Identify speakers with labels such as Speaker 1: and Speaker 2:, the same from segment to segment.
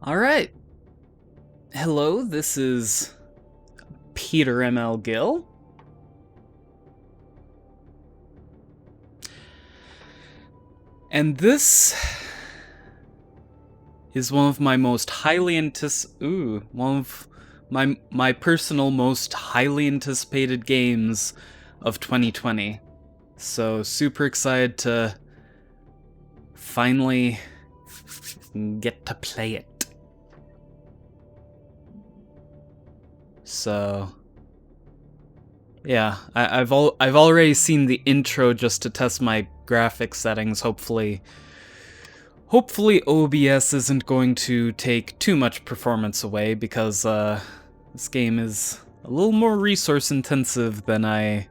Speaker 1: Alright. Hello, this is Peter ML Gill. And this is one of my most highly one of my personal most highly anticipated games of 2020. So super excited to finally get to play it. So yeah, I've already seen the intro just to test my graphics settings. Hopefully OBS isn't going to take too much performance away, because this game is a little more resource intensive than I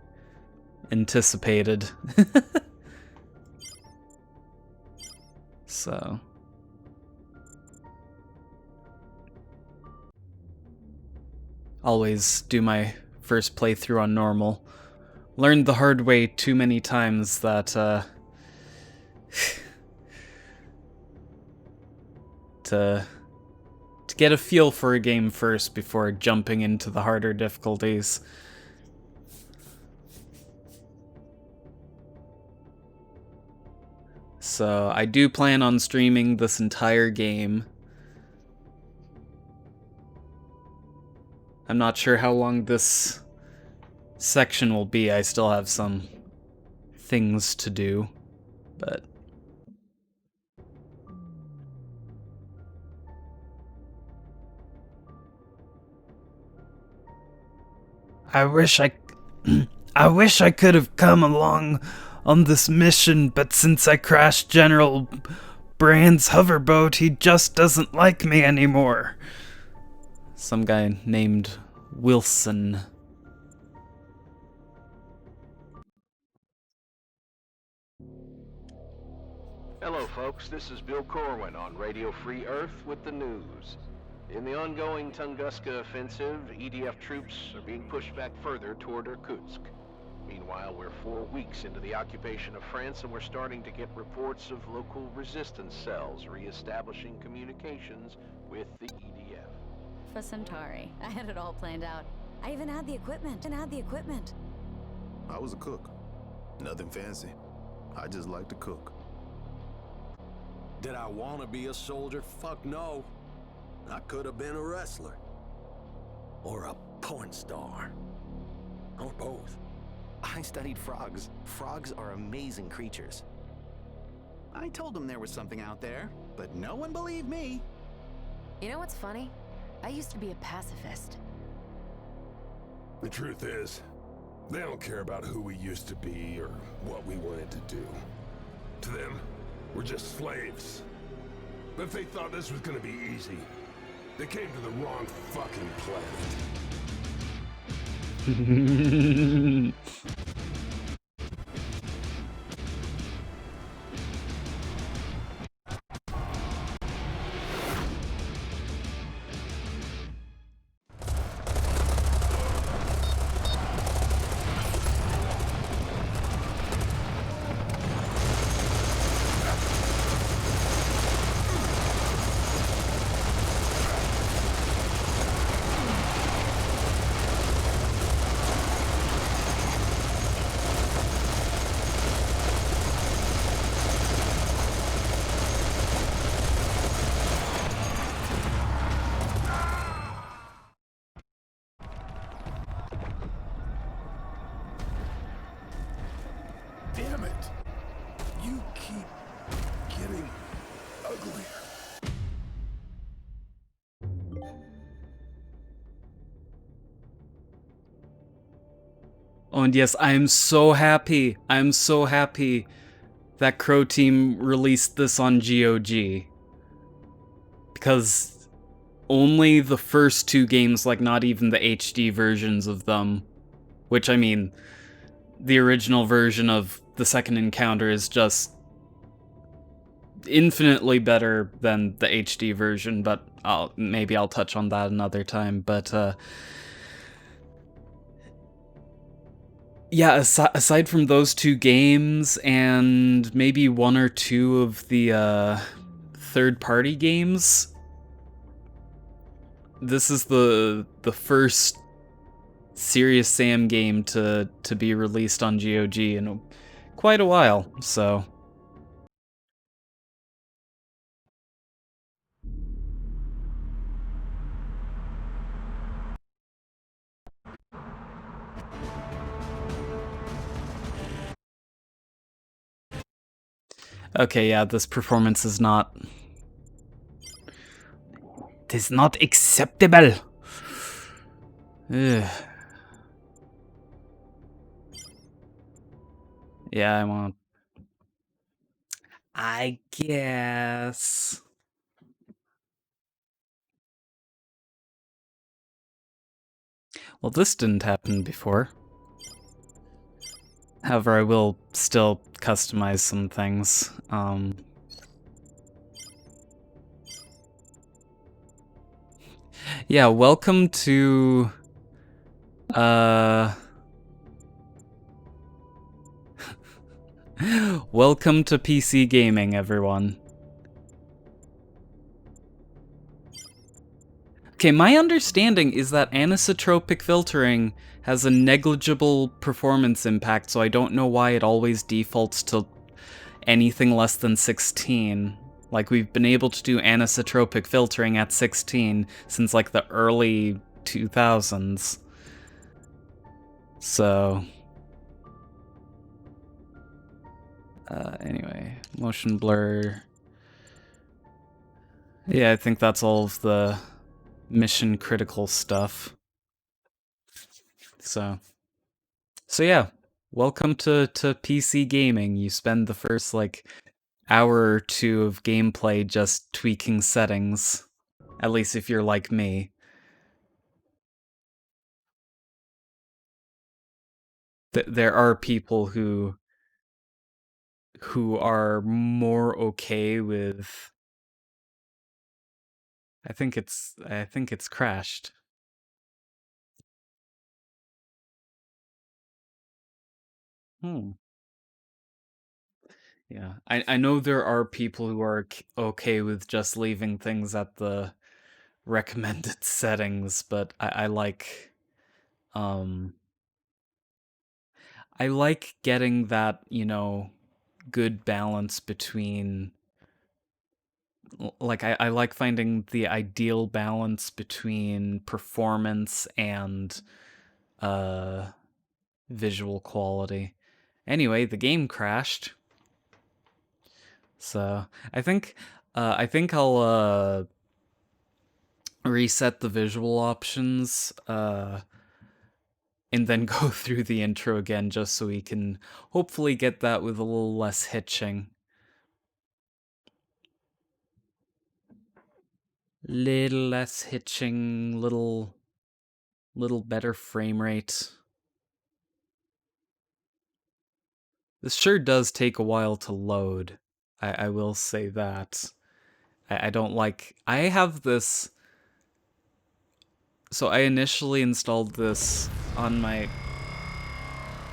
Speaker 1: anticipated. So always do my first playthrough on normal. Learned the hard way too many times that to get a feel for a game first before jumping into the harder difficulties. So I do plan on streaming this entire game. I'm not sure how long this section will be. I still have some things to do, but I wish I could have come along on this mission, but since I crashed General Brand's hoverboat, he just doesn't like me anymore. Some guy named Wilson.
Speaker 2: Hello folks, this is Bill Corwin on Radio Free Earth with the news. In the ongoing Tunguska offensive, EDF troops are being pushed back further toward Irkutsk. Meanwhile, we're 4 weeks into the occupation of France, and we're starting to get reports of local resistance cells re-establishing communications with the EDF.
Speaker 3: For Centauri, I had it all planned out. I even had the equipment.
Speaker 4: I was a cook. Nothing fancy. I just like to cook.
Speaker 5: Did I want to be a soldier? Fuck no. I could have been a wrestler. Or a porn star. Or both.
Speaker 6: I studied frogs. Frogs are amazing creatures. I told them there was something out there, but no one believed me.
Speaker 3: You know what's funny? I used to be a pacifist.
Speaker 7: The truth is, they don't care about who we used to be or what we wanted to do. To them, we're just slaves. But if they thought this was gonna be easy, they came to the wrong fucking planet. Damn it! You keep getting uglier.
Speaker 1: Oh, and yes, I am so happy. I'm so happy that Crow Team released this on GOG. Because only the first two games, like not even the HD versions of them, which I mean, the original version of the second encounter is just infinitely better than the HD version, but maybe I'll touch on that another time. But yeah, aside from those two games and maybe one or two of the third-party games, this is the first Serious Sam game to be released on GOG in quite a while, so okay, yeah, this performance is not... It is not acceptable. Ugh. Yeah, I want... I guess... Well, this didn't happen before. However, I will still customize some things. Yeah, welcome to... welcome to PC gaming, everyone. Okay, my understanding is that anisotropic filtering has a negligible performance impact, so I don't know why it always defaults to anything less than 16. Like, we've been able to do anisotropic filtering at 16 since, like, the early 2000s. So... anyway, motion blur... Yeah, I think that's all of the mission critical stuff. So yeah, welcome to PC gaming. You spend the first, like, hour or two of gameplay just tweaking settings. At least if you're like me. There are people who are more okay with... I think it's crashed. Yeah, I know there are people who are okay with just leaving things at the recommended settings, but I like I like getting that, you know, good balance between... Like, I like finding the ideal balance between performance and visual quality. Anyway, the game crashed. So, I think I'll reset the visual options and then go through the intro again just so we can hopefully get that with a little less hitching. Little less hitching, little better frame rate. This sure does take a while to load. I will say that. I don't like... I have this... So I initially installed this on my...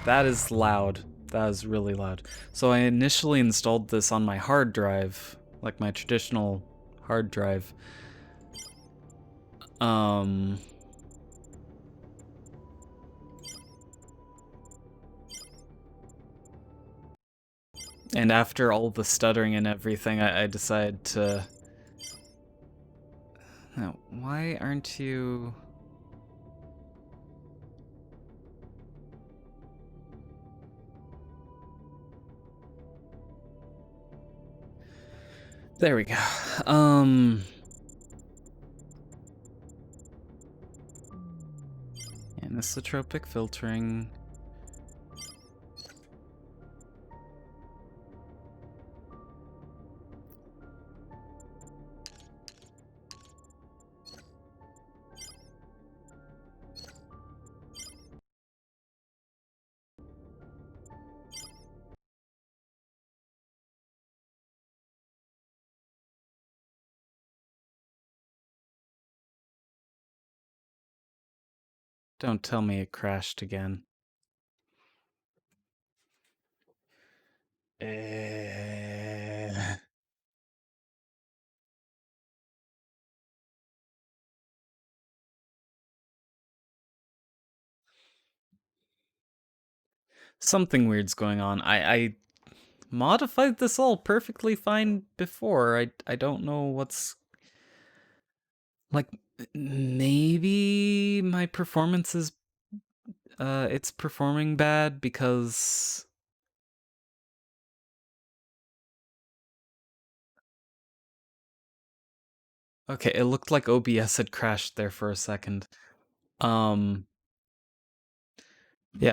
Speaker 1: That is loud. That is really loud. So I initially installed this on my hard drive, like my traditional hard drive. And after all the stuttering and everything, I decided to... No, why aren't you... There we go. Anisotropic filtering. Don't tell me it crashed again. Something weird's going on. I modified this all perfectly fine before. I don't know what's... Like, maybe my performance is... it's performing bad because... Okay, it looked like OBS had crashed there for a second. Yeah,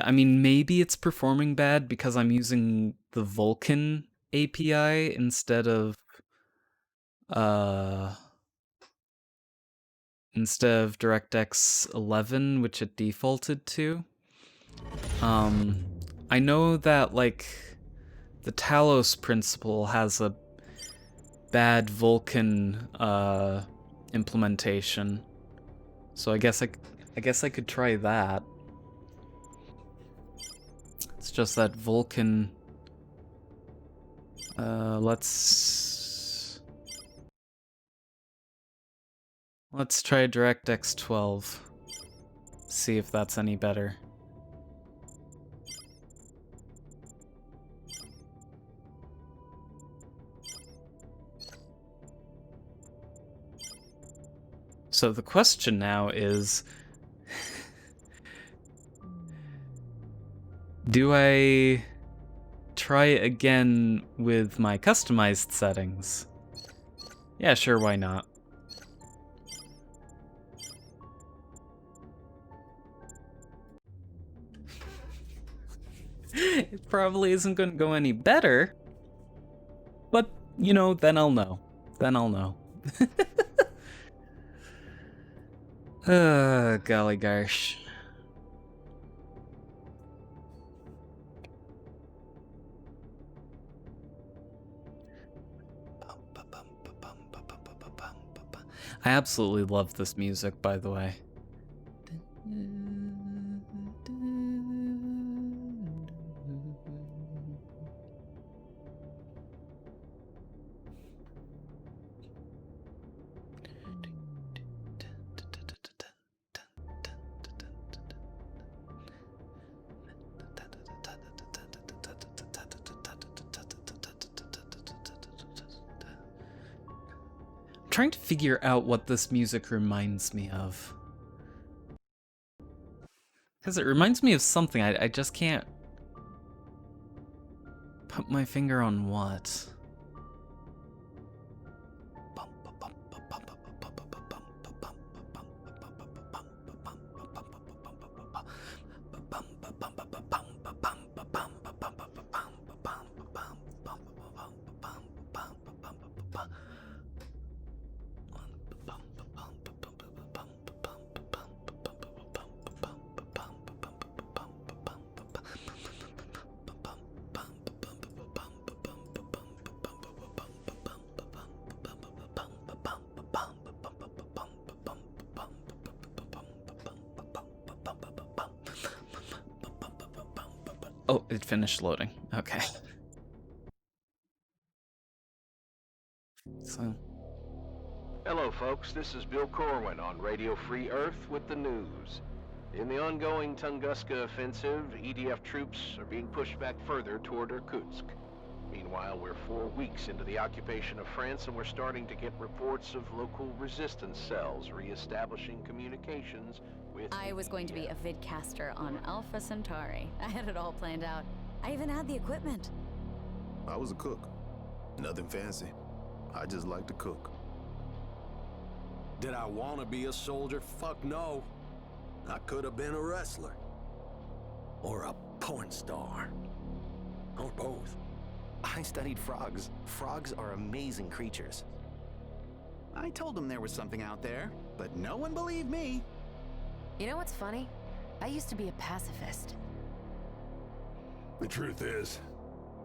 Speaker 1: I mean, maybe it's performing bad because I'm using the Vulkan API instead of DirectX 11, which it defaulted to. I know that, like, the Talos principle has a bad Vulkan implementation, so I guess I could try that. It's just that Vulkan. Let's try DirectX 12. See if that's any better. So the question now is, do I try again with my customized settings? Yeah, sure, why not? It probably isn't going to go any better, but, you know, then I'll know. Then I'll know. Golly gosh. I absolutely love this music, by the way. Trying to figure out what this music reminds me of. Because it reminds me of something, I just can't put my finger on what. Oh, it finished loading. Okay. So.
Speaker 2: Hello, folks. This is Bill Corwin on Radio Free Earth with the news. In the ongoing Tunguska offensive, EDF troops are being pushed back further toward Irkutsk. Meanwhile, we're 4 weeks into the occupation of France, and we're starting to get reports of local resistance cells re-establishing communications with...
Speaker 3: I was going to be a vidcaster on Alpha Centauri. I had it all planned out. I even had the equipment.
Speaker 4: I was a cook. Nothing fancy. I just like to cook.
Speaker 5: Did I want to be a soldier? Fuck no. I could have been a wrestler. Or a porn star. Or both.
Speaker 6: I studied frogs. Frogs are amazing creatures. I told them there was something out there, but no one believed me.
Speaker 8: You know what's funny? I used to be a pacifist.
Speaker 7: The truth is,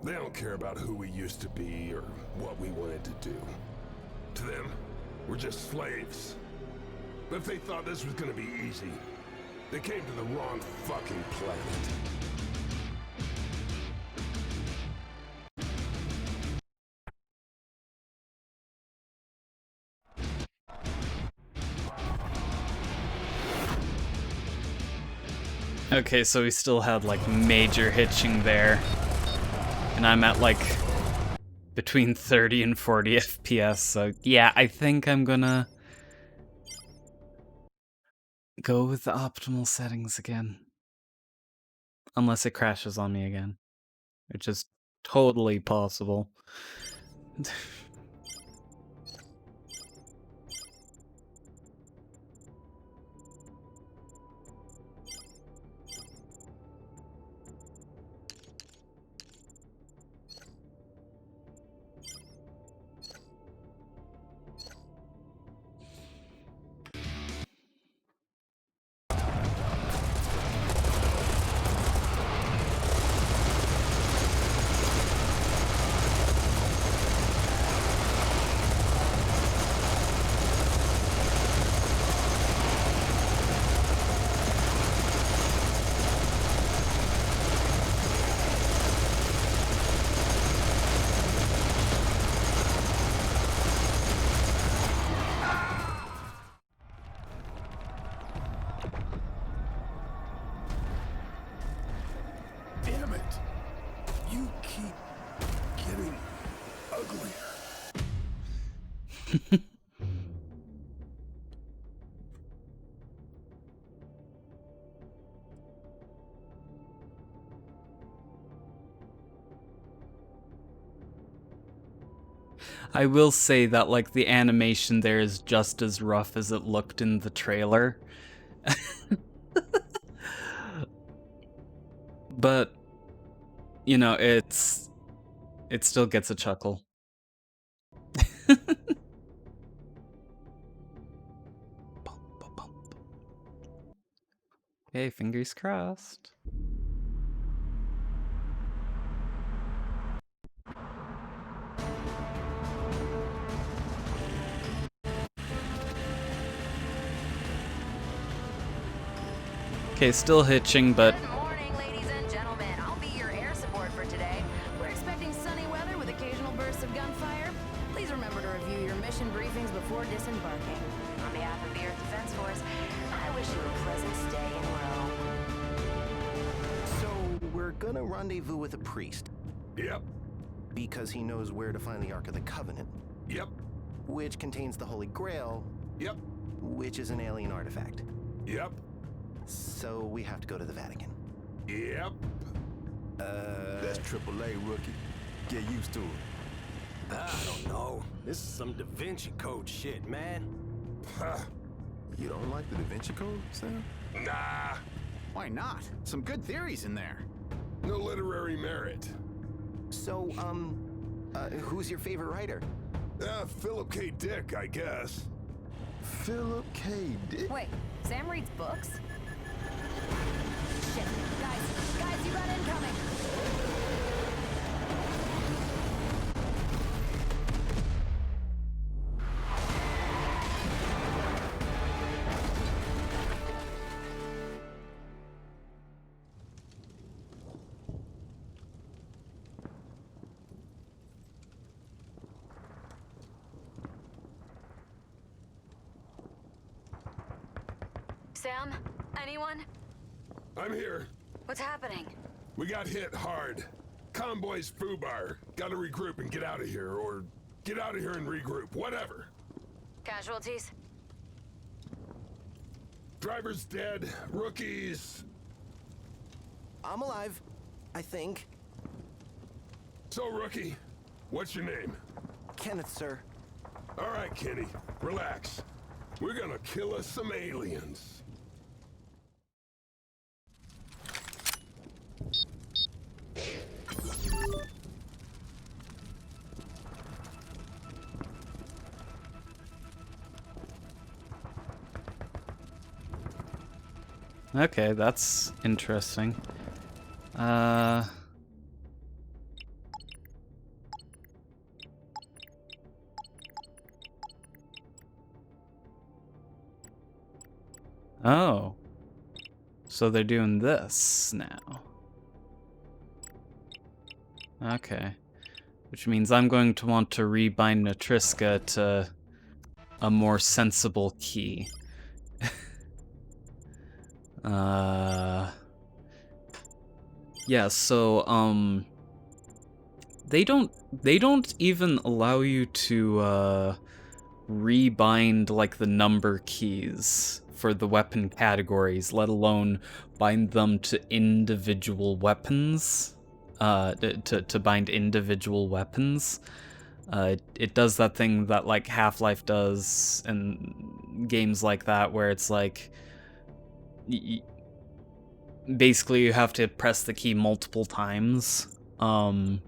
Speaker 7: they don't care about who we used to be or what we wanted to do. To them, we're just slaves. But if they thought this was gonna be easy, they came to the wrong fucking planet.
Speaker 1: Okay, so we still had like major hitching there. And I'm at like between 30 and 40 FPS, so yeah, I think I'm gonna go with the optimal settings again. Unless it crashes on me again, which is totally possible.
Speaker 7: Damn it! You keep getting uglier.
Speaker 1: I will say that like the animation there is just as rough as it looked in the trailer. But you know, it still gets a chuckle. Hey, fingers crossed. Okay, still hitching, but
Speaker 8: Good morning, ladies and gentlemen. I'll be your air support for today. We're expecting sunny weather with occasional bursts of gunfire. Please remember to review your mission briefings before disembarking. On behalf of the Earth Defense Force, I wish you a pleasant stay in Rome.
Speaker 6: So, we're gonna rendezvous with a priest,
Speaker 7: Yep,
Speaker 6: because he knows where to find the Ark of the Covenant,
Speaker 7: yep,
Speaker 6: which contains the Holy Grail,
Speaker 7: yep,
Speaker 6: which is an alien artifact.
Speaker 7: yep,
Speaker 6: So, we have to go to the Vatican.
Speaker 7: yep.
Speaker 4: That's AAA, rookie. Get used to it.
Speaker 5: I don't know. This is some Da Vinci Code shit, man.
Speaker 7: Huh.
Speaker 4: You don't like the Da Vinci Code, Sam?
Speaker 7: Nah,
Speaker 9: Why not? Some good theories in there.
Speaker 7: no literary merit.
Speaker 6: So, who's your favorite writer?
Speaker 7: Philip K. Dick, I guess.
Speaker 4: Philip K. Dick?
Speaker 8: Wait, Sam reads books? Shit. Guys, you got incoming. Sam? Anyone?
Speaker 7: I'm here.
Speaker 8: What's happening?
Speaker 7: We got hit hard. Convoy's foobar. Gotta regroup and get out of here, or get out of here and regroup, whatever.
Speaker 8: Casualties?
Speaker 7: Driver's dead, rookies.
Speaker 6: I'm alive, I think.
Speaker 7: So, rookie, what's your name?
Speaker 6: Kenneth, sir.
Speaker 7: All right, Kenny, relax. We're gonna kill us some aliens.
Speaker 1: okay, that's interesting. Oh. So they're doing this now. Okay. Which means I'm going to want to rebind Natriska to a more sensible key.
Speaker 10: Yeah, so they don't even allow you to rebind like the number keys for the weapon categories, let alone bind them to individual weapons. To bind individual weapons. It does that thing that like Half-Life does and games like that, where it's like basically you have to press the key multiple times. I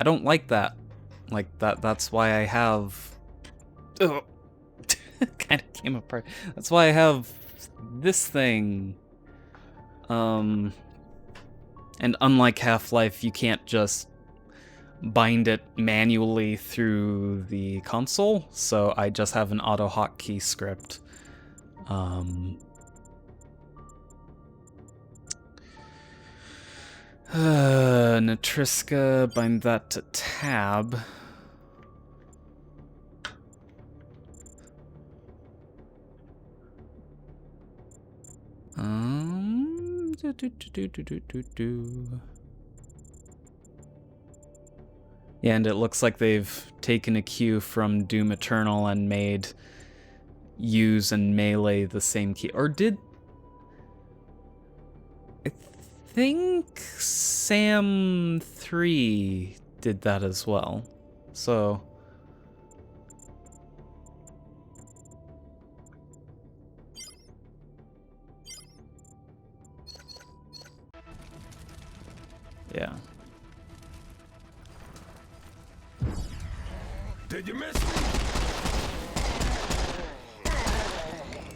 Speaker 10: don't like that. Like that's why I have kind of came apart. That's why I have this thing. And unlike Half-Life, you can't just bind it manually through the console, so I just have an auto hotkey script. Natriska, bind that to tab. Yeah, and it looks like they've taken a cue from Doom Eternal and made use and melee the same key. Or did... I think Sam 3 did that as well. So... yeah.
Speaker 7: Did you miss me?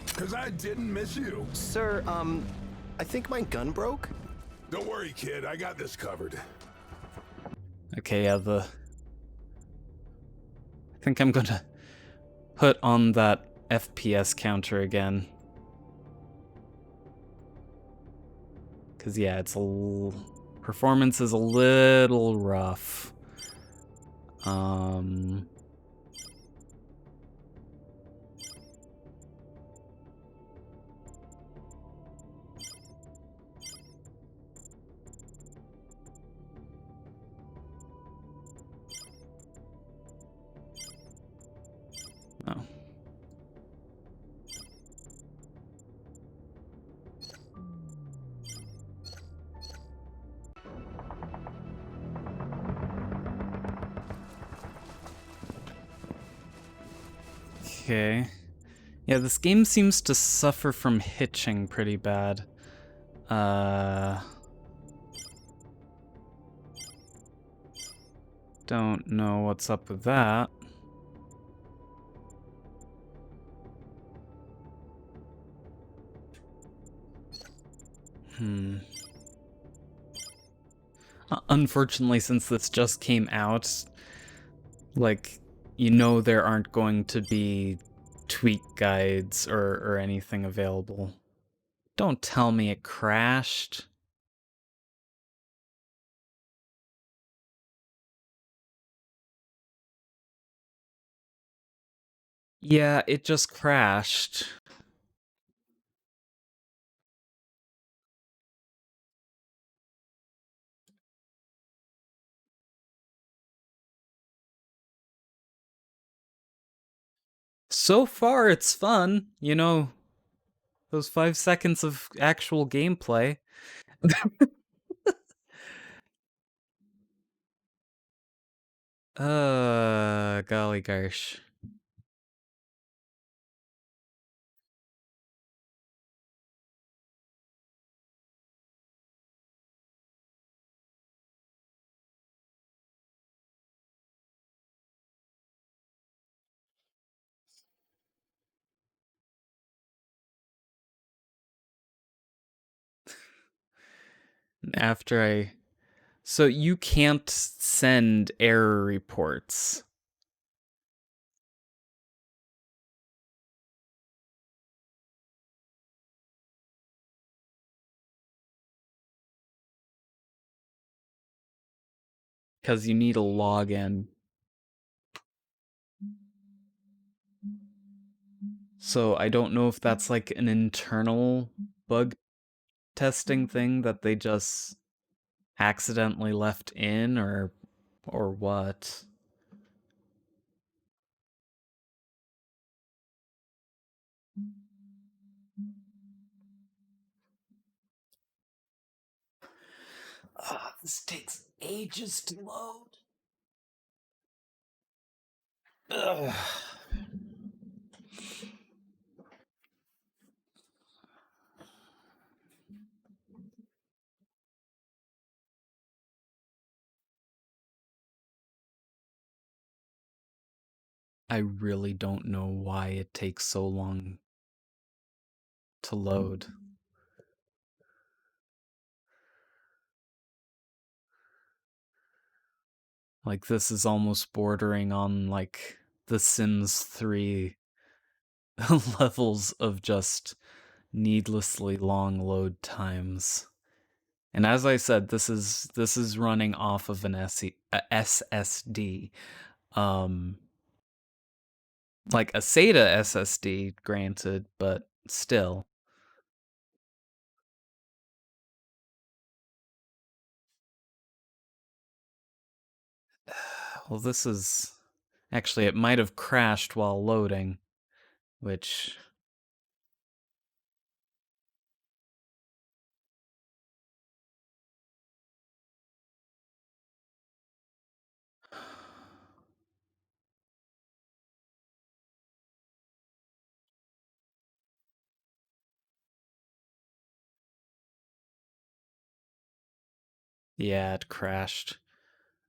Speaker 7: Because I didn't miss you.
Speaker 11: Sir, I think my gun broke.
Speaker 7: Don't worry, kid. I got this covered.
Speaker 10: Okay, yeah, I think I'm gonna put on that FPS counter again. Because, yeah, it's performance is a little rough. Oh. Okay. Yeah, this game seems to suffer from hitching pretty bad. Don't know what's up with that. Unfortunately, since this just came out, like, you know there aren't going to be tweak guides or anything available. Don't tell me it crashed. Yeah, it just crashed. So far, it's fun. You know, those 5 seconds of actual gameplay. Golly gosh. After I... So you can't send error reports. Because you need a login. So I don't know if that's like an internal bug testing thing that they just accidentally left in or what? This takes ages to load. Ugh. I really don't know why it takes so long to load. Like, this is almost bordering on, like, The Sims 3 levels of just needlessly long load times. And as I said, this is running off of an SSD. Like a SATA SSD, granted, but still. Well, this is... Actually, it might have crashed while loading, which... Yeah, it crashed.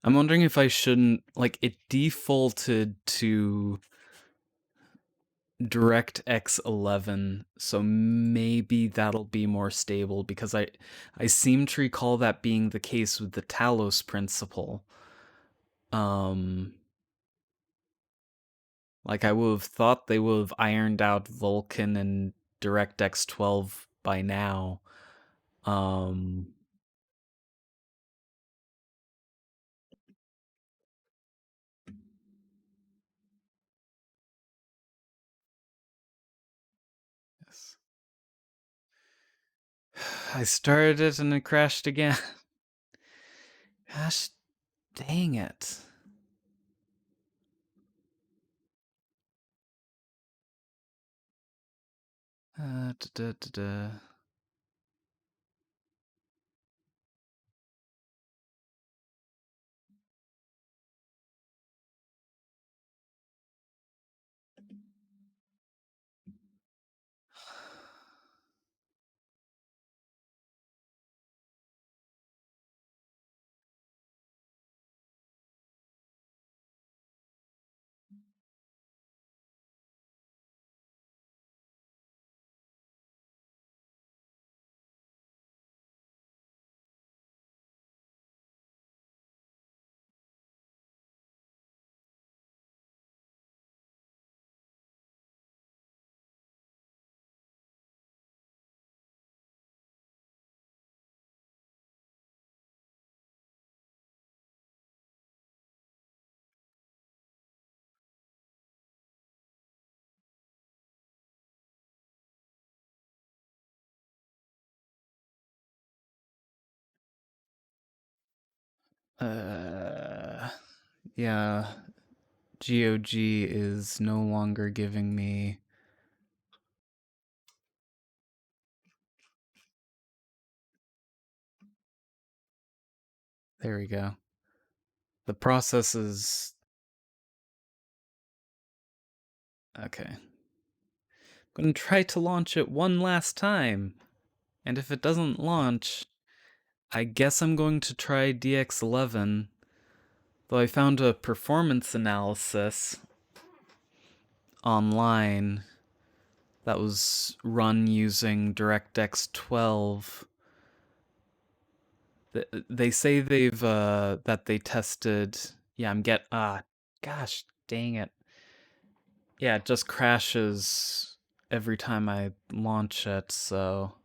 Speaker 10: I'm wondering if I shouldn't... Like, it defaulted to DirectX 11, so maybe that'll be more stable, because I seem to recall that being the case with the Talos principle. Like, I would have thought they would have ironed out Vulkan and DirectX 12 by now. Yes. I started it and it crashed again. Gosh, dang it. Da, da, da, da. Yeah, GOG is no longer giving me... There we go. The process is... Okay. I'm gonna try to launch it one last time. And if it doesn't launch, I guess I'm going to try DX11. Though I found a performance analysis online that was run using DirectX 12. They say they've that they tested... Yeah, gosh dang it. Yeah, it just crashes every time I launch it, so...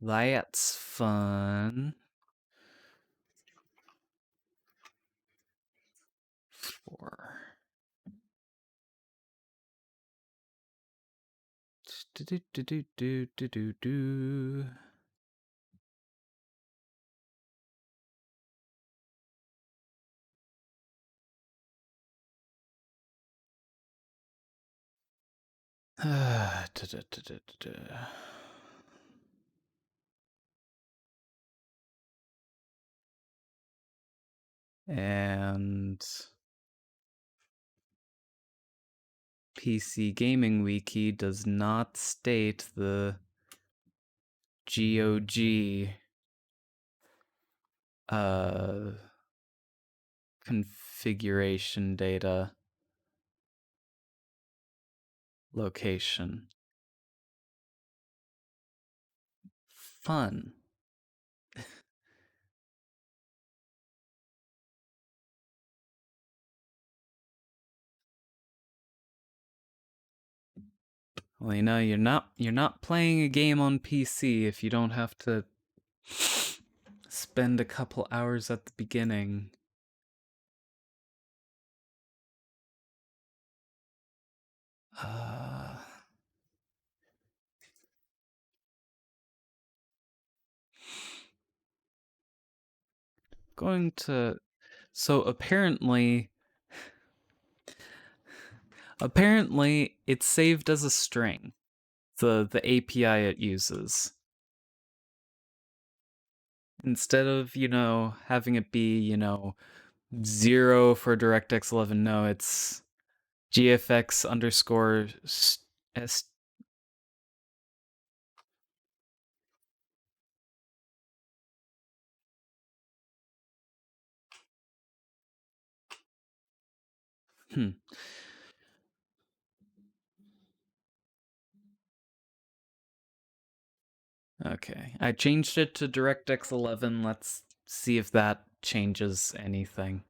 Speaker 10: That's fun. 4. Do. And PC Gaming Wiki does not state the GOG configuration data location. Fun. Well, you know, you're not playing a game on PC if you don't have to spend a couple hours at the beginning. Going to... So apparently it's saved as a string, the API it uses. Instead of, you know, having it be, you know, 0 for DirectX 11, no, it's GFX underscore S. Okay, I changed it to DirectX 11. Let's see if that changes anything.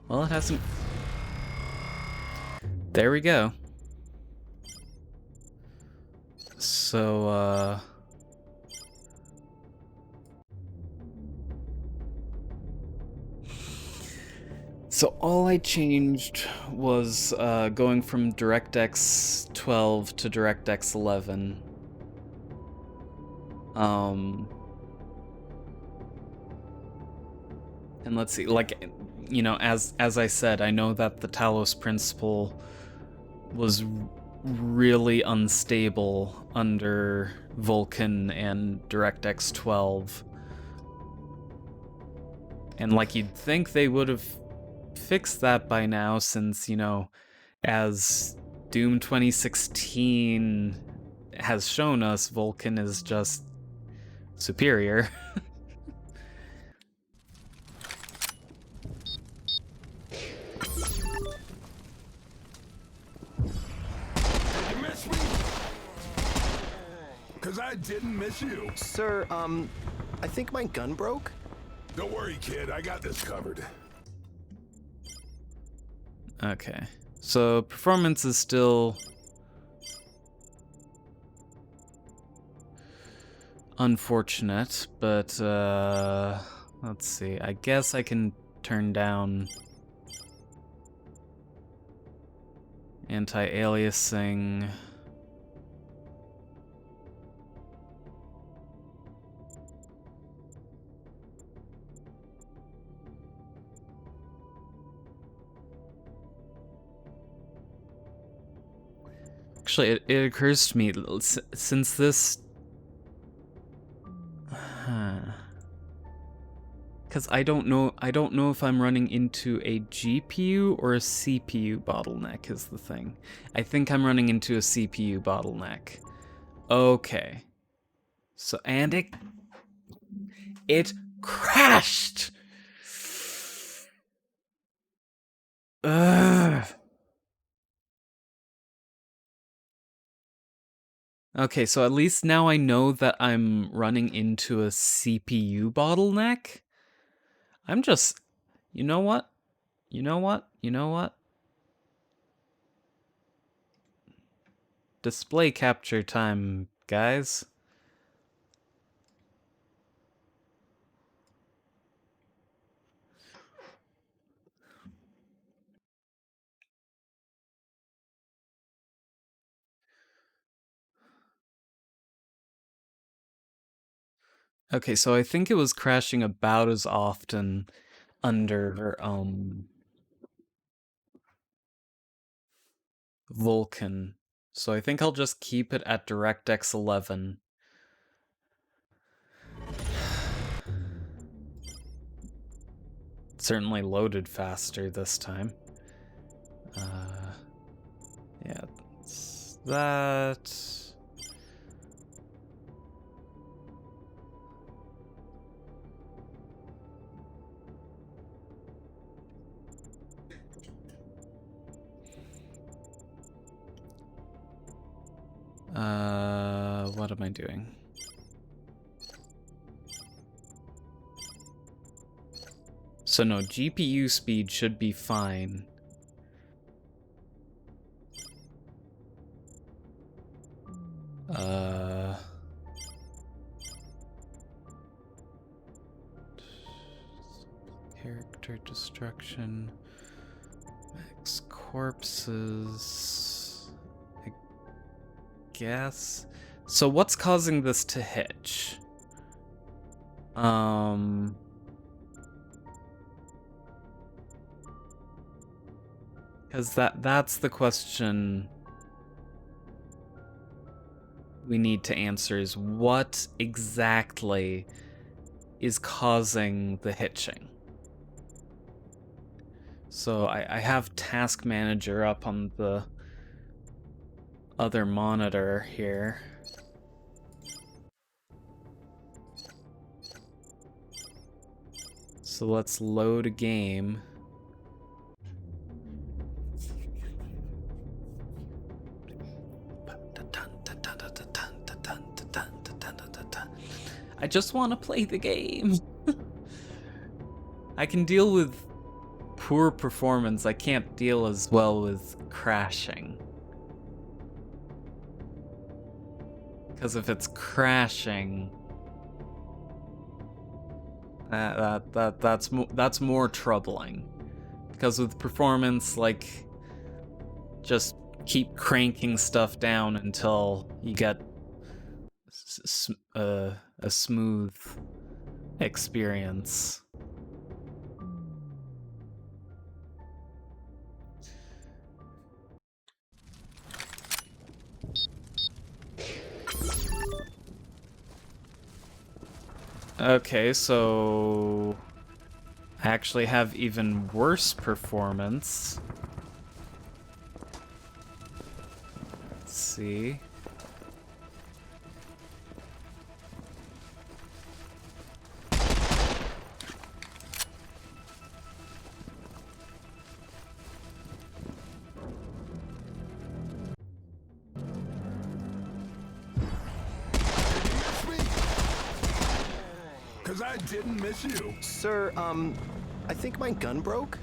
Speaker 10: Well, it hasn't... There we go. So, So all I changed was going from DirectX 12 to DirectX 11. And let's see, like, you know, as I said, I know that the Talos Principle was really unstable under Vulkan and DirectX 12. And like, you'd think they would have fixed that by now, since, you know, as Doom 2016 has shown us, Vulkan is just superior.
Speaker 7: You miss me? 'Cause I didn't miss you.
Speaker 11: Sir, I think my gun broke.
Speaker 7: Don't worry, kid. I got this covered.
Speaker 10: Okay, so performance is still unfortunate, but let's see. I guess I can turn down anti-aliasing. Actually, it occurs to me, since this... Because I don't know if I'm running into a GPU or a CPU bottleneck is the thing. I think I'm running into a CPU bottleneck. Okay. So, and it crashed! Ugh. Okay, so at least now I know that I'm running into a CPU bottleneck. I'm just... You know what? You know what? You know what? display capture time, guys. Okay, so I think it was crashing about as often under Vulkan. So I think I'll just keep it at DirectX 11. Certainly loaded faster this time. Yeah, it's that. What am I doing? So no, GPU speed should be fine. Character destruction. Max corpses. I guess. So what's causing this to hitch? Because that's the question we need to answer, is what exactly is causing the hitching? So I have Task Manager up on the other monitor here. So let's load a game. I just want to play the game. I can deal with poor performance. I can't deal as well with crashing. Because if it's crashing, that's more troubling. Because with performance, like, just keep cranking stuff down until you get a smooth experience. Okay, so I actually have even worse performance. Let's see.
Speaker 7: Because I didn't miss you.
Speaker 11: Sir, I think my gun broke.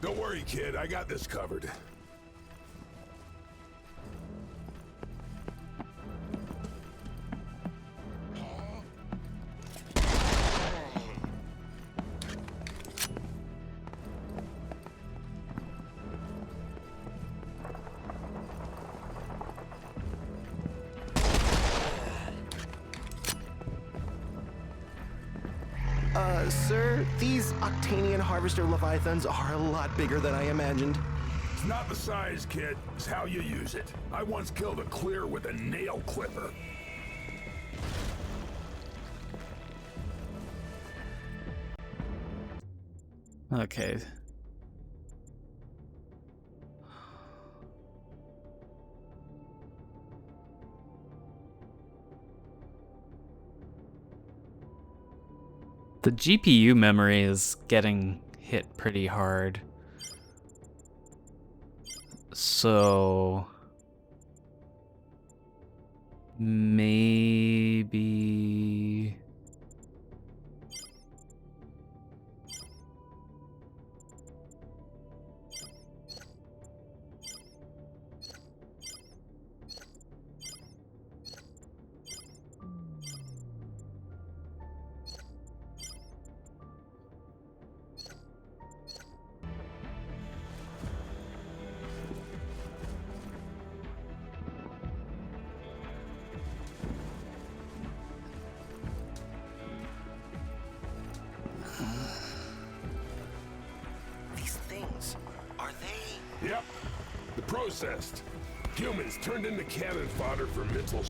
Speaker 7: Don't worry, kid. I got this covered.
Speaker 11: Sir, these Octanian Harvester Leviathans are a lot bigger than I imagined.
Speaker 7: It's not the size, kid. It's how you use it. I once killed a clear with a nail clipper.
Speaker 10: Okay. The GPU memory is getting hit pretty hard. So maybe
Speaker 7: Processed. Humans turned into cannon fodder for mental.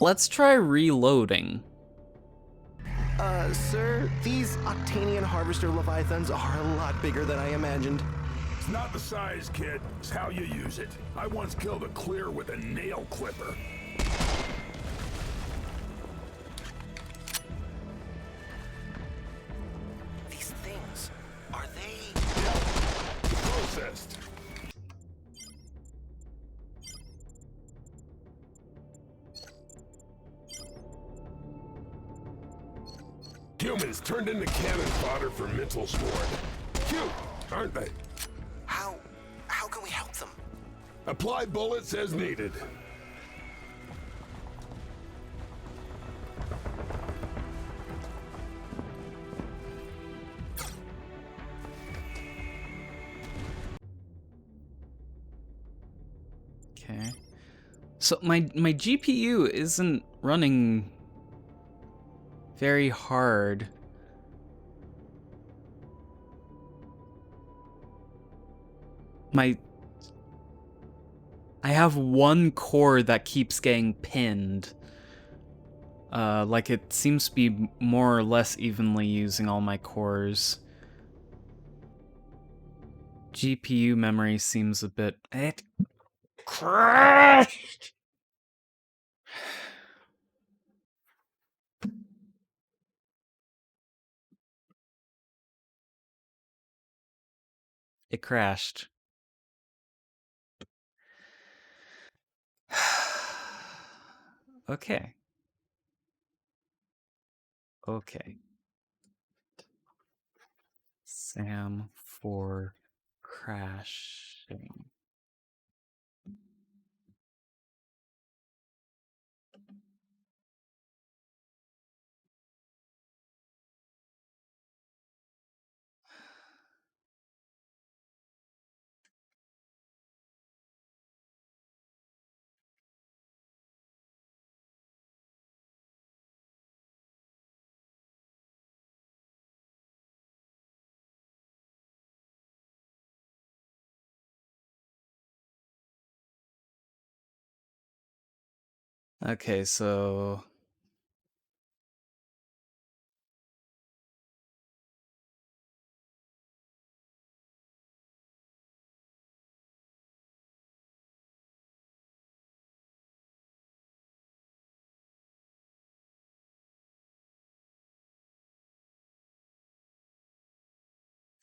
Speaker 10: Let's try reloading.
Speaker 11: Sir, these Octanian Harvester Leviathans are a lot bigger than I imagined.
Speaker 7: It's not the size, kid. It's how you use it. I once killed a clear with a nail clipper.
Speaker 11: These things, are they...
Speaker 7: Processed. Humans turned into cannon fodder for mental sport. Cute, aren't they?
Speaker 11: How can we help them?
Speaker 7: Apply bullets as needed.
Speaker 10: Okay. So my GPU isn't running very hard. I have one core that keeps getting pinned. Like it seems to be more or less evenly using all my cores. GPU memory seems a bit... It crashed! It crashed. Okay. Okay. Sam for crashing. Okay, so...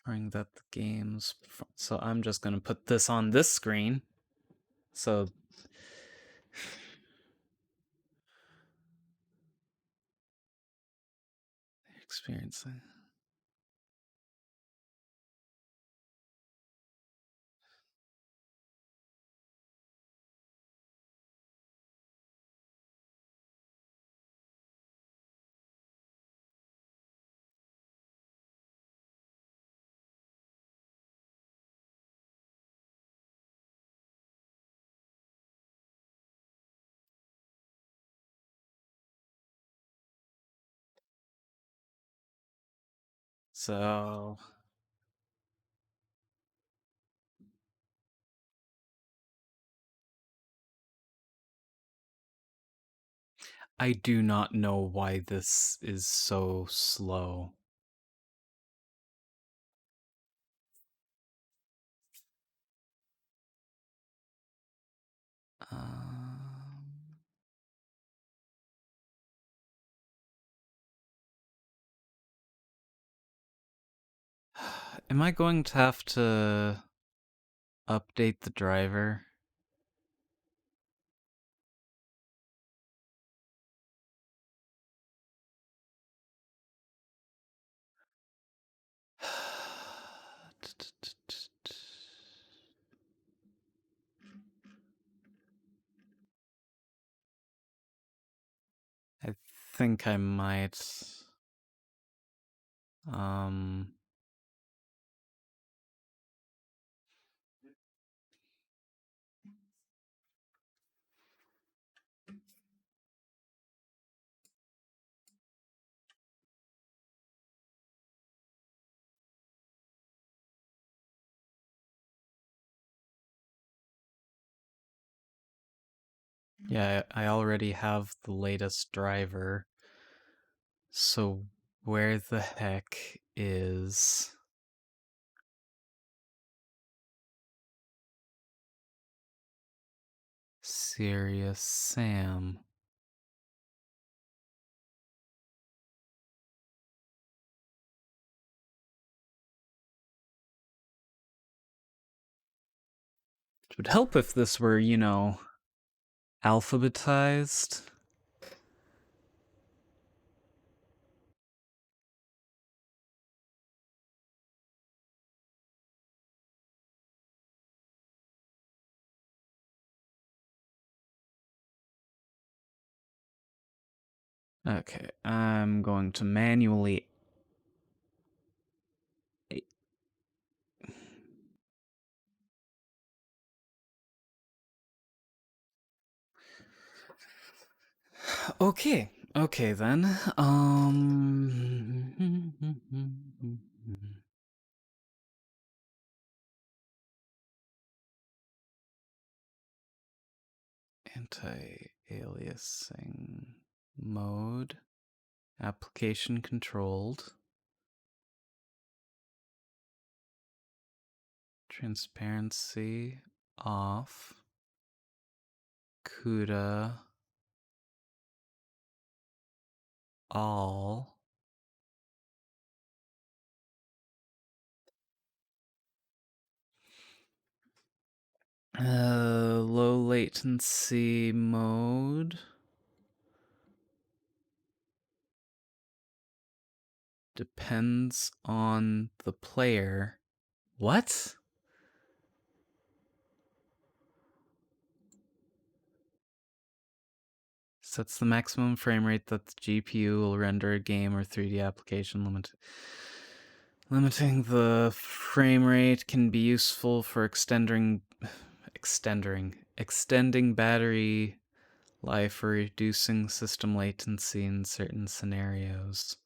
Speaker 10: Ensuring that the game's... So I'm just gonna put this on this screen. So... Experiencing... So... I do not know why this is so slow. Am I going to have to update the driver? I think I might. Yeah, I already have the latest driver. So where the heck is Serious Sam? It would help if this were, you know, alphabetized. Okay, I'm going to manually... Okay, okay then. Anti-aliasing mode. Application controlled. Transparency off. CUDA all. Low latency mode. Depends on the player. What? Sets the maximum frame rate that the GPU will render a game or 3D application limiting the frame rate can be useful for extending battery life or reducing system latency in certain scenarios.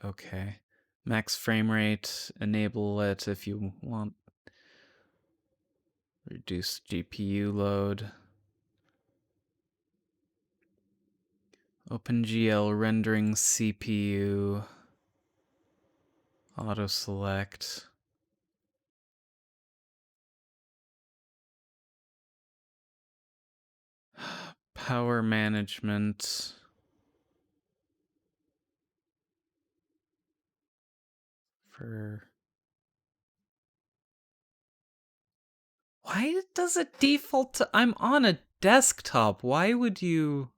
Speaker 10: Okay. Max frame rate, enable it if you want. Reduce GPU load. OpenGL rendering CPU. Auto select. Power management. Why does it default to... I'm on a desktop. Why would you...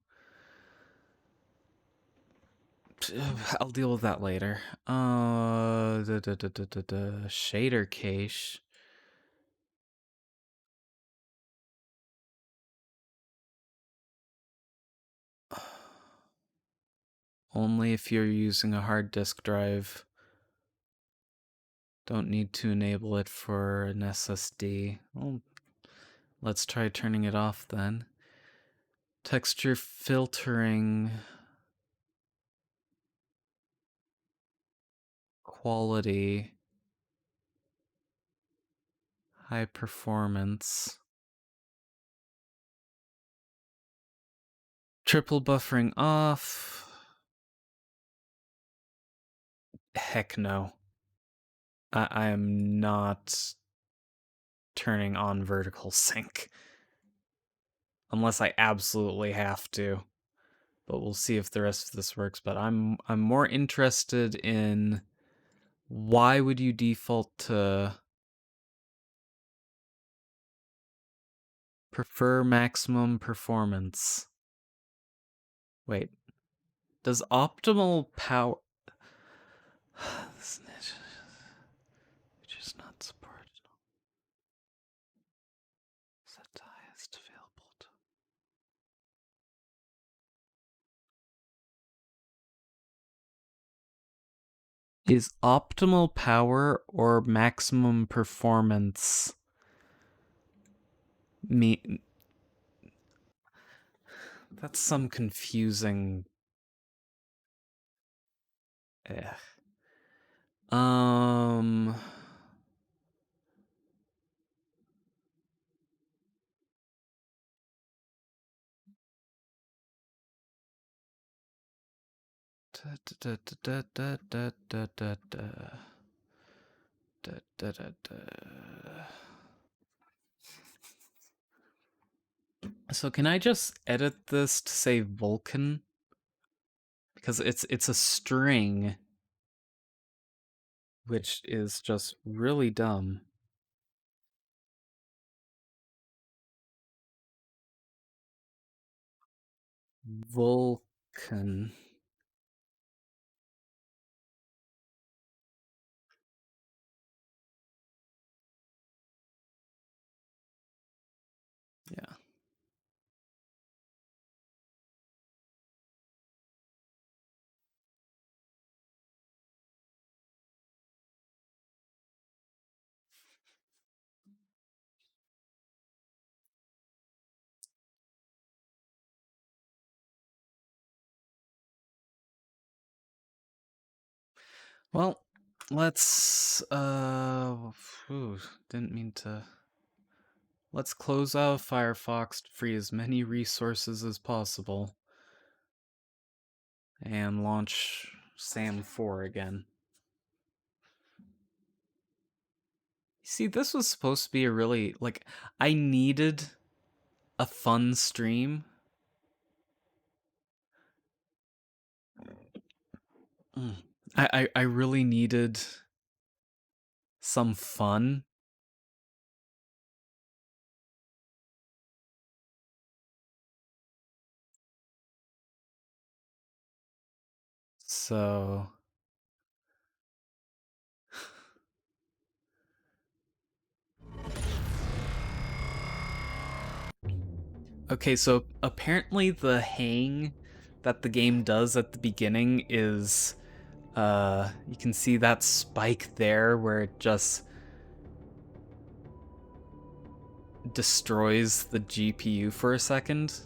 Speaker 10: I'll deal with that later. Shader cache. Only if you're using a hard disk drive. Don't need to enable it for an SSD. Well, let's try turning it off then. Texture filtering. Quality. High performance. Triple buffering off. Heck no. I am not turning on vertical sync. Unless I absolutely have to. But we'll see if the rest of this works. But I'm more interested in why would you default to prefer maximum performance? Wait. Does optimal power... Just not supported. Set to highest available. Is optimal power or maximum performance that's some confusing... So can I just edit this to say Vulcan? Because it's a string, which is just really dumb. Vulcan. Yeah. Well, let's didn't mean to. Let's close out Firefox to free as many resources as possible. And launch SAM4 again. See, this was supposed to be a really, like, I needed a fun stream. I really needed some fun. So okay, so apparently the hang that the game does at the beginning is you can see that spike there where it just destroys the GPU for a second.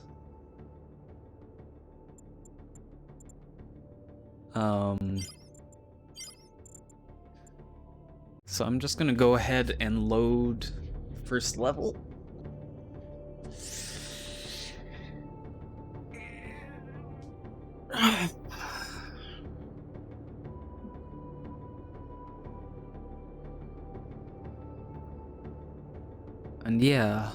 Speaker 10: So I'm just gonna go ahead and load first level. And yeah,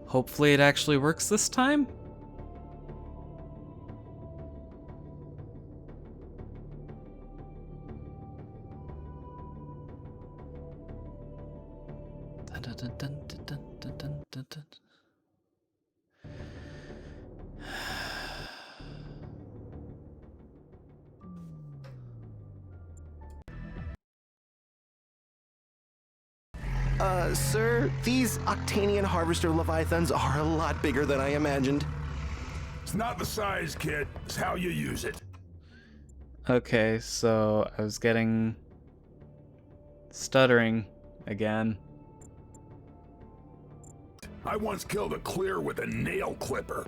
Speaker 10: hopefully it actually works this time.
Speaker 11: Sir, these Octanian Harvester Leviathans are a lot bigger than I imagined.
Speaker 7: It's not the size, kid. It's how you use it.
Speaker 10: Okay, so I was getting stuttering again.
Speaker 7: I once killed a clear with a nail clipper.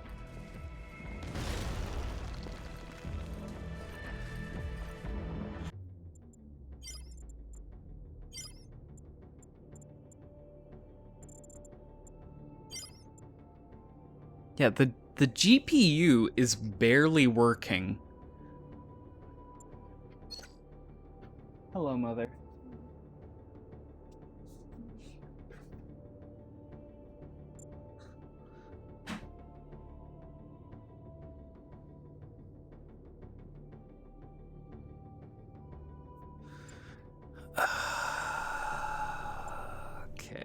Speaker 10: Yeah, the GPU is barely working. Hello, Mother. Okay.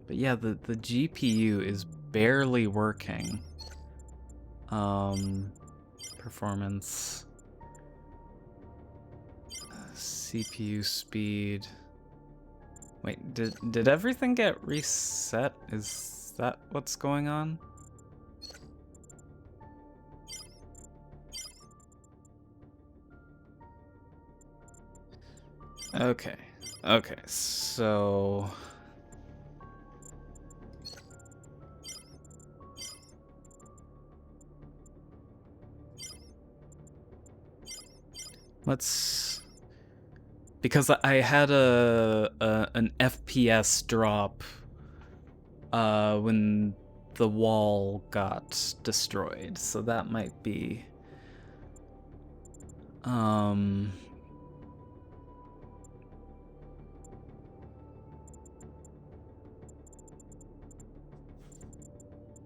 Speaker 10: But yeah, the GPU is barely working. Performance. CPU speed. Wait, did everything get reset? Is that what's going on? Okay. Okay, so let's, because I had an FPS drop when the wall got destroyed, so that might be...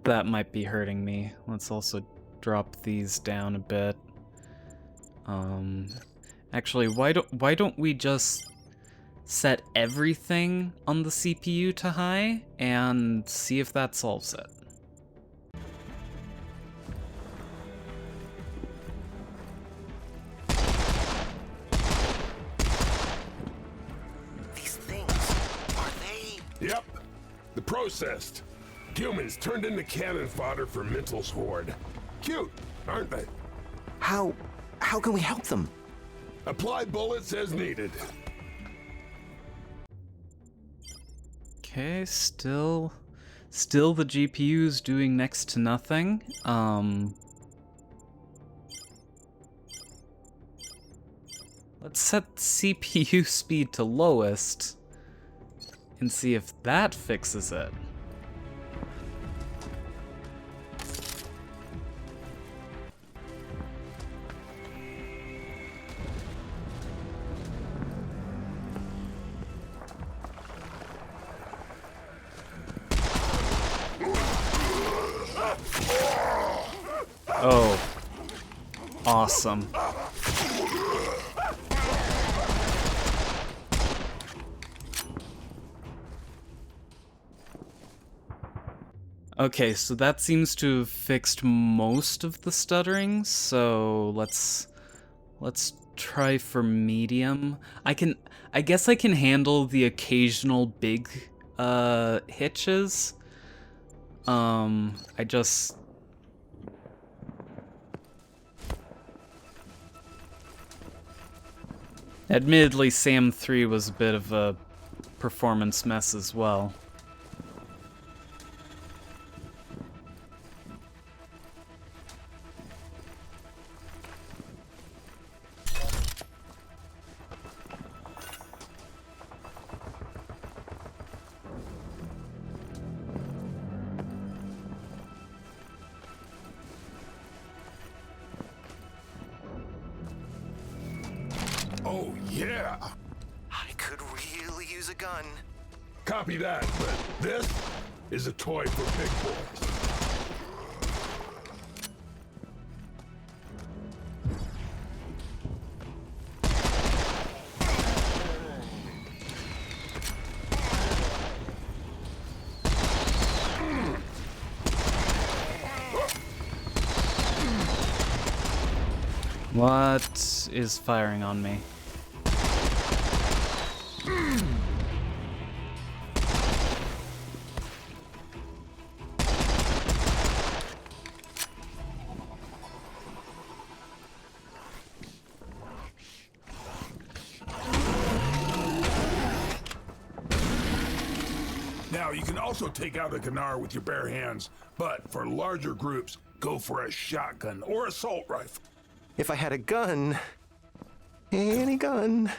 Speaker 10: That might be hurting me. Let's also drop these down a bit. Actually, why don't we just set everything on the CPU to high and see if that solves it?
Speaker 11: These things, are they?
Speaker 7: Yep. The processed. Humans turned into cannon fodder for Mental's horde. Cute, aren't they?
Speaker 11: How can we help them?
Speaker 7: Apply bullets as needed.
Speaker 10: Okay, still the GPU's doing next to nothing. Let's set CPU speed to lowest and see if that fixes it. Oh, awesome. Okay, so that seems to have fixed most of the stuttering, so let's try for medium. I guess I can handle the occasional big hitches. I just... Admittedly, Sam 3 was a bit of a performance mess as well.
Speaker 7: Oh, yeah!
Speaker 11: I could really use a gun.
Speaker 7: Copy that, but this is a toy for big boys.
Speaker 10: What is firing on me?
Speaker 7: Now, you can also take out a Gnar with your bare hands, but for larger groups, go for a shotgun or assault rifle.
Speaker 11: If I had a gun, any gun.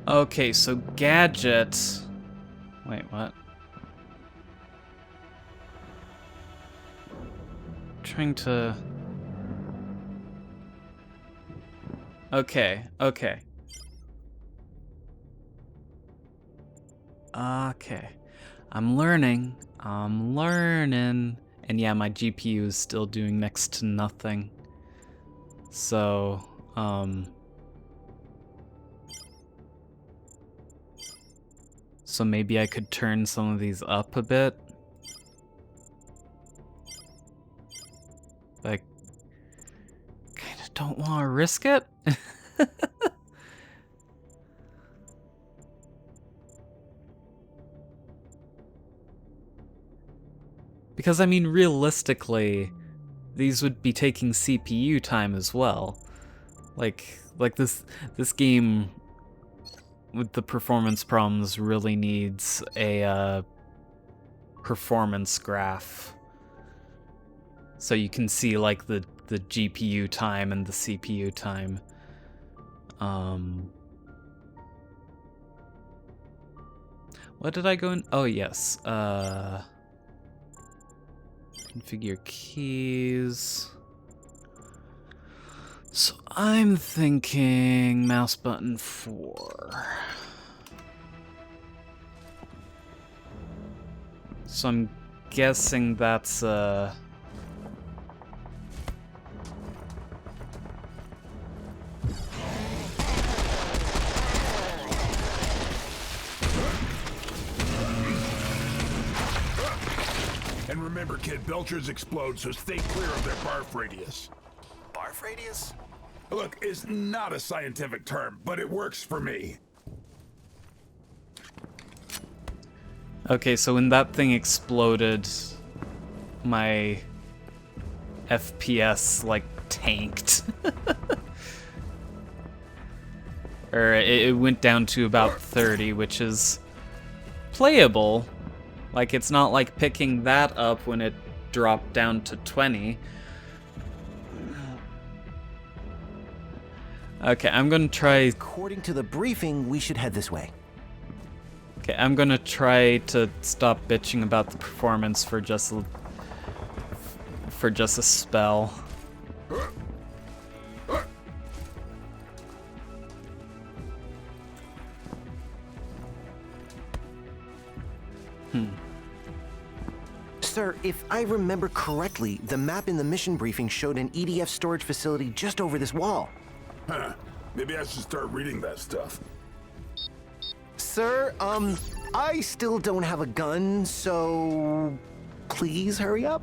Speaker 10: Okay, so Gadget... Wait, what? Trying to... Okay. Okay. I'm learning. And yeah, my GPU is still doing next to nothing. So, so maybe I could turn some of these up a bit. Like, kinda don't want to risk it. Because, I mean, realistically, these would be taking CPU time as well. Like this game with the performance problems really needs a performance graph. So you can see, like, the GPU time and the CPU time. What did I go in? Oh, yes. Configure keys. So I'm thinking mouse button 4. So I'm guessing that's
Speaker 7: And remember, kid, Belchers explode, so stay clear of their barf radius.
Speaker 6: Barf radius?
Speaker 7: Look, it's not a scientific term, but it works for me.
Speaker 10: Okay, so when that thing exploded, my FPS, like, tanked. Or it went down to about 30, which is playable. Like, it's not like picking that up when it dropped down to 20. Okay, I'm gonna try...
Speaker 11: According to the briefing, we should head this way.
Speaker 10: Okay, I'm gonna try to stop bitching about the performance for just a spell.
Speaker 11: Sir, if I remember correctly, the map in the mission briefing showed an EDF storage facility just over this wall.
Speaker 7: Huh. Maybe I should start reading that stuff.
Speaker 11: Sir, I still don't have a gun, so please hurry up.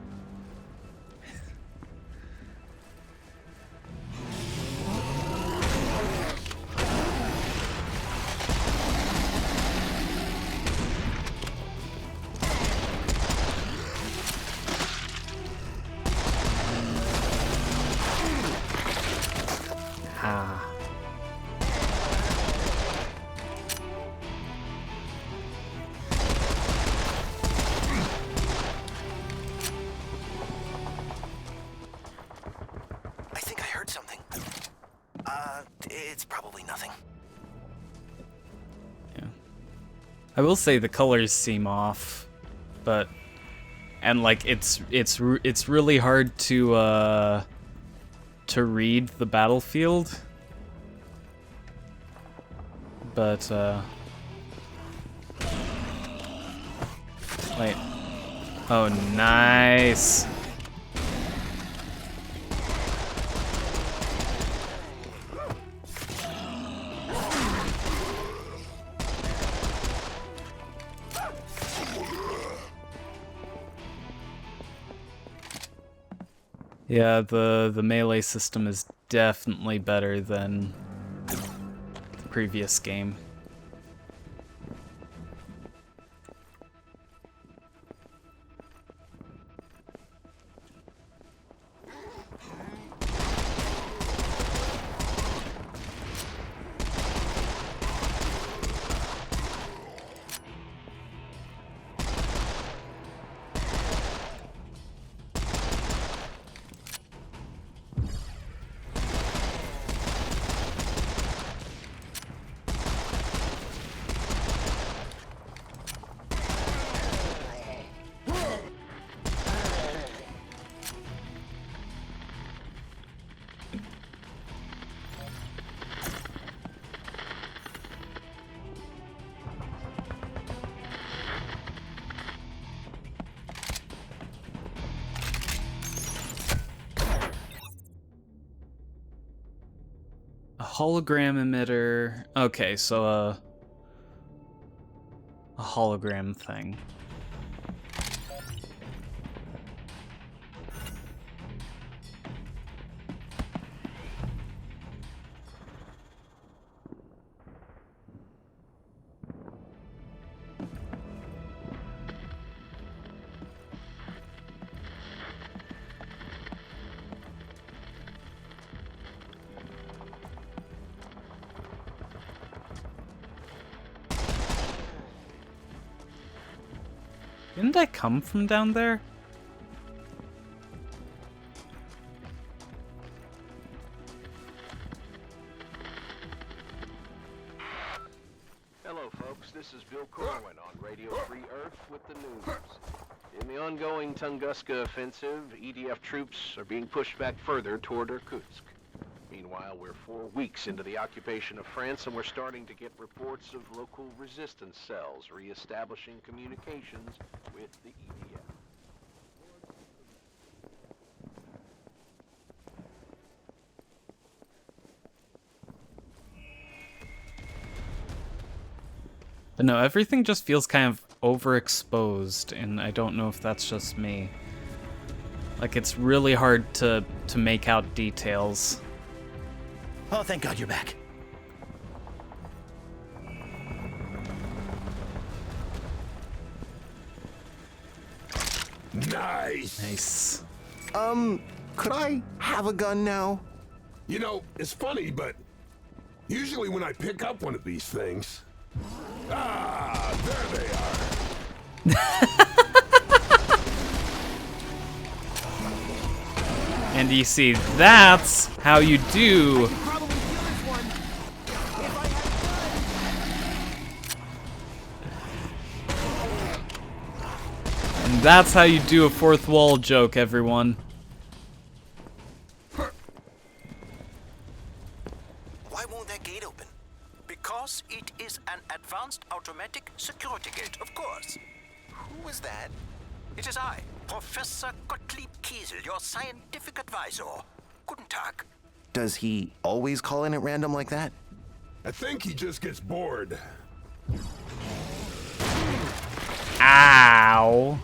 Speaker 11: It's probably nothing.
Speaker 10: Yeah. I will say the colors seem off, but like it's really hard to read the battlefield. But wait. Oh, nice. Yeah, the melee system is definitely better than the previous game. Hologram emitter. Okay, so a hologram thing. Didn't I come from down there?
Speaker 2: Hello, folks. This is Bill Corwin on Radio Free Earth with the news. In the ongoing Tunguska offensive, EDF troops are being pushed back further toward Irkutsk. Meanwhile, we're 4 weeks into the occupation of France, and we're starting to get reports of local resistance cells re-establishing communications with the EDF.
Speaker 10: But no, everything just feels kind of overexposed, and I don't know if that's just me. Like, it's really hard to make out details.
Speaker 6: Oh, thank God you're back.
Speaker 7: Nice.
Speaker 10: Nice.
Speaker 11: Could I have a gun now?
Speaker 7: You know, it's funny, but usually when I pick up one of these things... Ah, there they are.
Speaker 10: And you see, that's how you do... And that's how you do a fourth wall joke, everyone.
Speaker 12: Why won't that gate open? Because it is an advanced automatic security gate, of course.
Speaker 11: Who was that?
Speaker 12: It is I, Professor Gottlieb Kiesel, your scientific advisor. Guten Tag.
Speaker 11: Does he always call in at random like that?
Speaker 7: I think he just gets bored.
Speaker 10: Ow.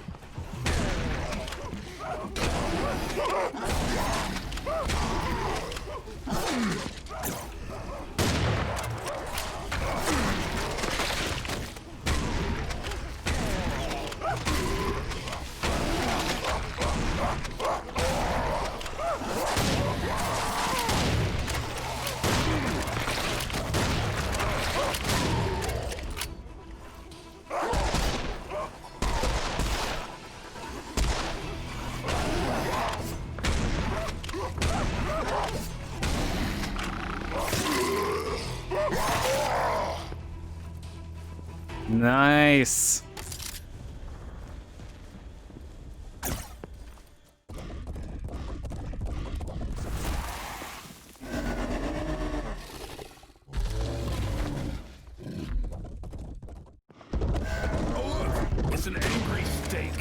Speaker 10: Nice.
Speaker 7: Oh, look, it's an angry steak.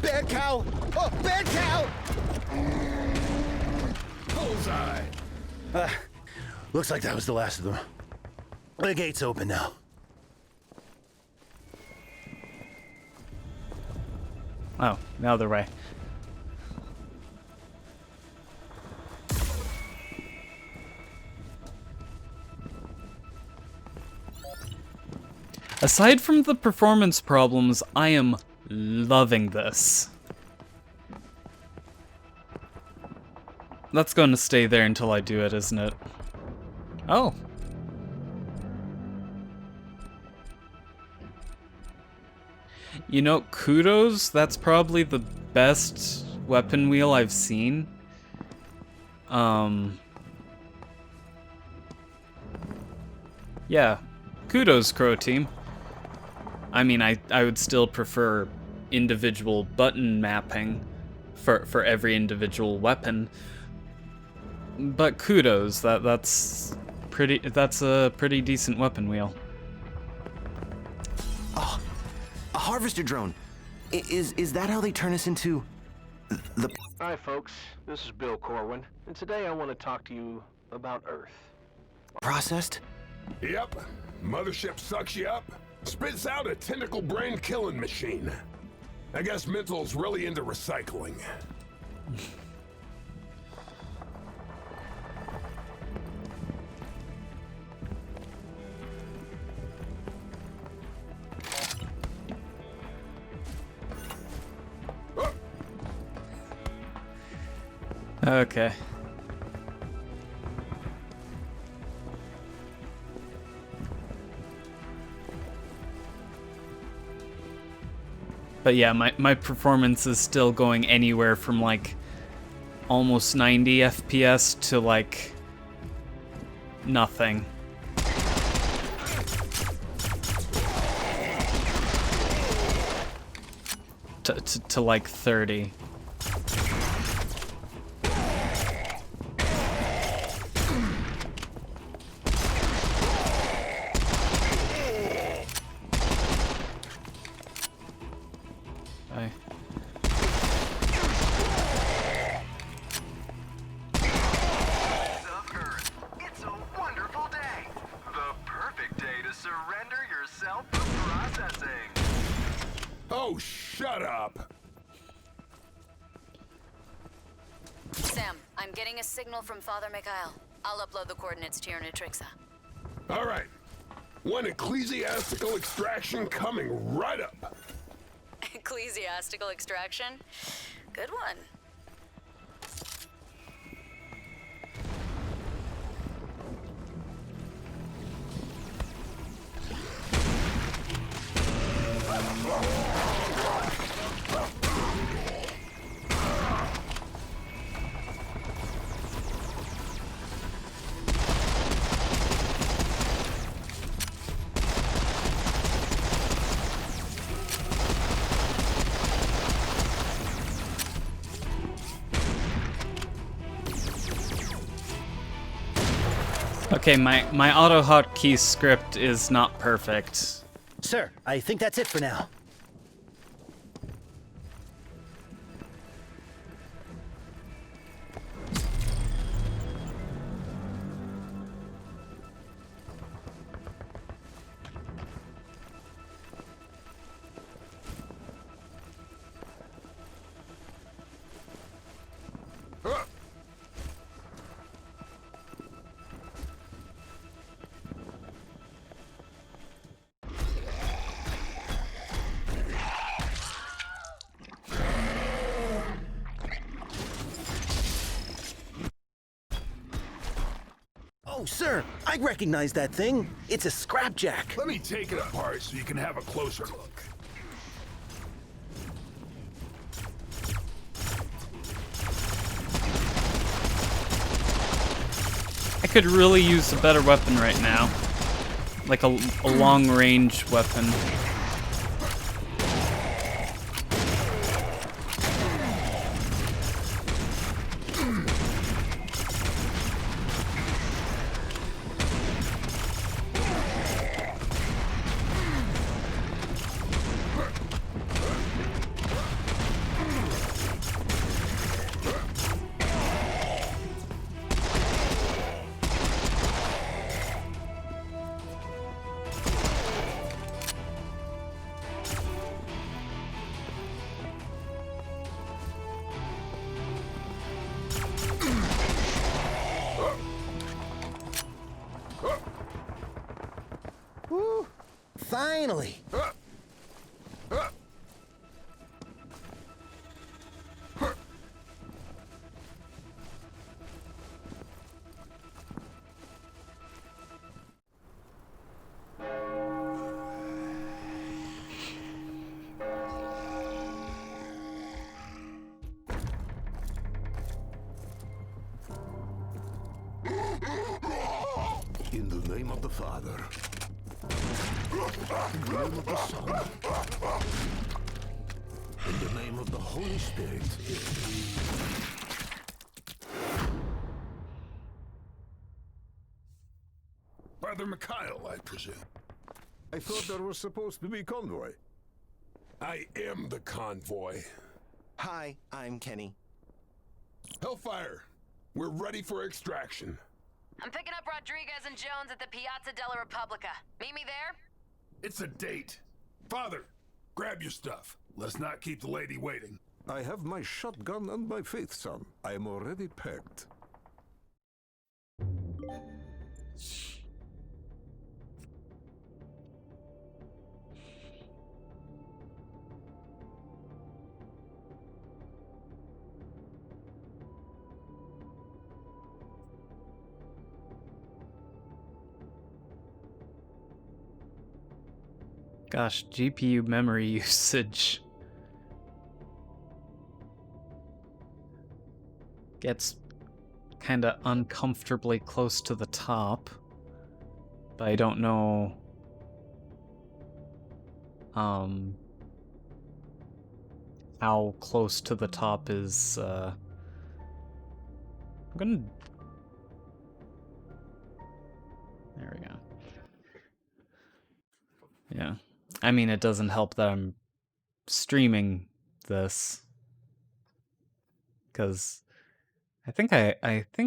Speaker 11: Bad cow! Oh, bad cow!
Speaker 7: Bullseye.
Speaker 6: Looks like that was the last of them. The gate's open now.
Speaker 10: Oh, now they're right. Aside from the performance problems, I am loving this. That's going to stay there until I do it, isn't it? Oh. You know, kudos, that's probably the best weapon wheel I've seen. Yeah, kudos, Crow Team. I mean, I would still prefer individual button mapping for every individual weapon. But kudos, that's a pretty decent weapon wheel.
Speaker 11: Oh, a harvester drone. Is that how they turn us into the...
Speaker 2: Hi, folks. This is Bill Corwin, and today I want to talk to you about Earth.
Speaker 11: Processed?
Speaker 7: Yep. Mothership sucks you up, spits out a tentacle brain killing machine. I guess Mental's really into recycling.
Speaker 10: Okay. But yeah, my performance is still going anywhere from like almost 90 FPS to like nothing. To like 30. Bye.
Speaker 13: It's a wonderful day. The perfect day to surrender yourself for processing.
Speaker 7: Oh, shut up!
Speaker 8: Sam, I'm getting a signal from Father Mikhail. I'll upload the coordinates to your Nutrixa.
Speaker 7: All right. One ecclesiastical extraction coming right up.
Speaker 8: Ecclesiastical extraction? Good one.
Speaker 10: Okay, my auto hotkey script is not perfect.
Speaker 14: Sir, I think that's it for now. Oh, sir, I recognize that thing. It's a scrapjack.
Speaker 7: Let me take it apart so you can have a closer look.
Speaker 10: I could really use a better weapon right now. Like a long-range weapon.
Speaker 14: Woo! Finally!
Speaker 4: In the name of the Father, in the name of the Son, in the name of the Holy Spirit.
Speaker 7: Father Mikhail, I presume.
Speaker 4: I thought there was supposed to be convoy.
Speaker 7: I am the convoy.
Speaker 11: Hi, I'm Kenny.
Speaker 7: Hellfire, we're ready for extraction.
Speaker 8: I'm picking up Rodriguez and Jones at the Piazza della Repubblica. Meet me there?
Speaker 7: It's a date. Father, grab your stuff. Let's not keep the lady waiting.
Speaker 4: I have my shotgun and my faith, son. I am already packed.
Speaker 10: Gosh, GPU memory usage. gets kind of uncomfortably close to the top, but I don't know how close to the top is I'm gonna... There we go. Yeah. I mean, it doesn't help that I'm streaming this, because I think I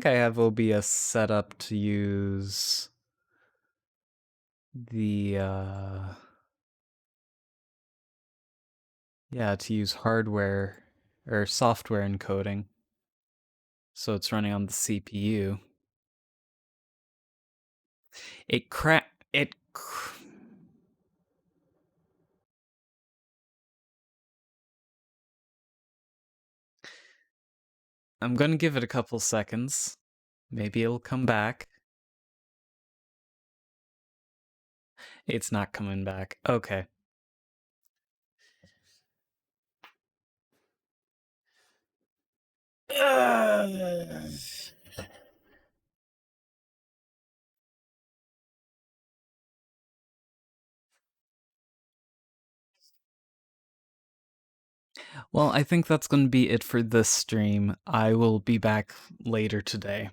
Speaker 10: have OBS set up to use the to use hardware or software encoding. So it's running on the CPU. I'm gonna give it a couple seconds. Maybe it'll come back. It's not coming back. Okay. Well, I think that's going to be it for this stream. I will be back later today.